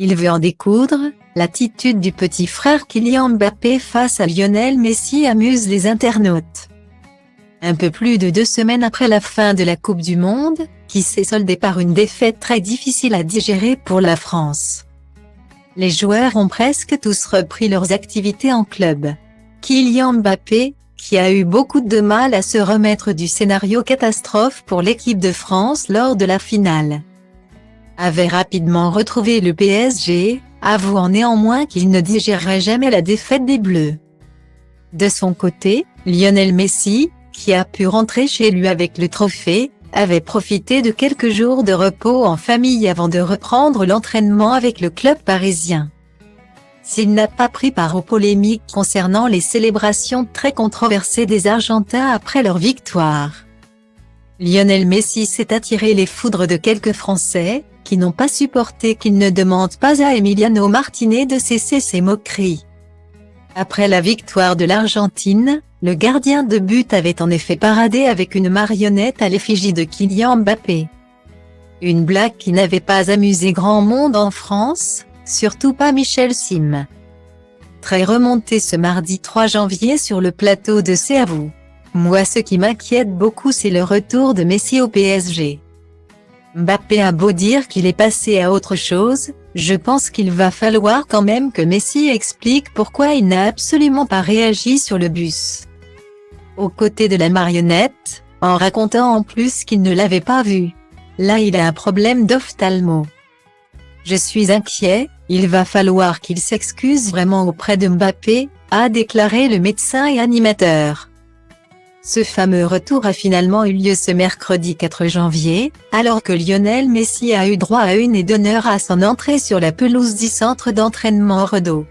Il veut en découdre. L'attitude du petit frère Kylian Mbappé face à Lionel Messi amuse les internautes. Un peu plus de 2 semaines après la fin de la Coupe du Monde, qui s'est soldée par une défaite très difficile à digérer pour la France. Les joueurs ont presque tous repris leurs activités en club. Kylian Mbappé, qui a eu beaucoup de mal à se remettre du scénario catastrophe pour l'équipe de France lors de la finale, avait rapidement retrouvé le PSG, avouant néanmoins qu'il ne digérerait jamais la défaite des Bleus. De son côté, Lionel Messi, qui a pu rentrer chez lui avec le trophée, avait profité de quelques jours de repos en famille avant de reprendre l'entraînement avec le club parisien. S'il n'a pas pris part aux polémiques concernant les célébrations très controversées des Argentins après leur victoire, Lionel Messi s'est attiré les foudres de quelques Français, qui n'ont pas supporté qu'il ne demande pas à Emiliano Martinez de cesser ses moqueries. Après la victoire de l'Argentine, le gardien de but avait en effet paradé avec une marionnette à l'effigie de Kylian Mbappé. Une blague qui n'avait pas amusé grand monde en France, surtout pas Michel Sim. Très remonté ce mardi 3 janvier sur le plateau de C'est à vous. Moi, ce qui m'inquiète beaucoup, c'est le retour de Messi au PSG. Mbappé a beau dire qu'il est passé à autre chose, je pense qu'il va falloir quand même que Messi explique pourquoi il n'a absolument pas réagi sur le bus aux côtés de la marionnette, en racontant en plus qu'il ne l'avait pas vu. Là, il a un problème d'ophtalmo. Je suis inquiet, il va falloir qu'il s'excuse vraiment auprès de Mbappé, a déclaré le médecin et animateur. Ce fameux retour a finalement eu lieu ce mercredi 4 janvier, alors que Lionel Messi a eu droit à une aide d'honneur à son entrée sur la pelouse du centre d'entraînement Redot.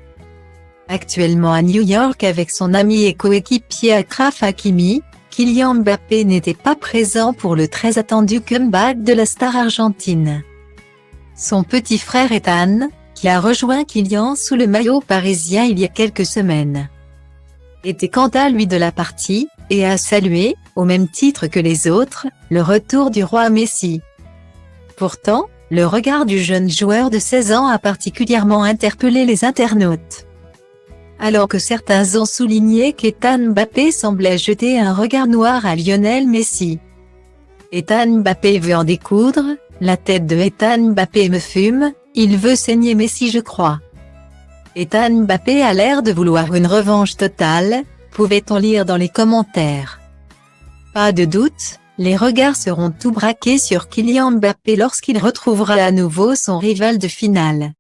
Actuellement à New York avec son ami et coéquipier Achraf Hakimi, Kylian Mbappé n'était pas présent pour le très attendu comeback de la star argentine. Son petit frère Ethan, qui a rejoint Kylian sous le maillot parisien il y a quelques semaines, était quant à lui de la partie, et a salué, au même titre que les autres, le retour du roi Messi. Pourtant, le regard du jeune joueur de 16 ans a particulièrement interpellé les internautes. Alors que certains ont souligné qu'Ethan Mbappé semblait jeter un regard noir à Lionel Messi. Ethan Mbappé veut en découdre, la tête de Ethan Mbappé me fume, il veut saigner Messi je crois. Ethan Mbappé a l'air de vouloir une revanche totale, pouvait-on lire dans les commentaires. Pas de doute, les regards seront tout braqués sur Kylian Mbappé lorsqu'il retrouvera à nouveau son rival de finale.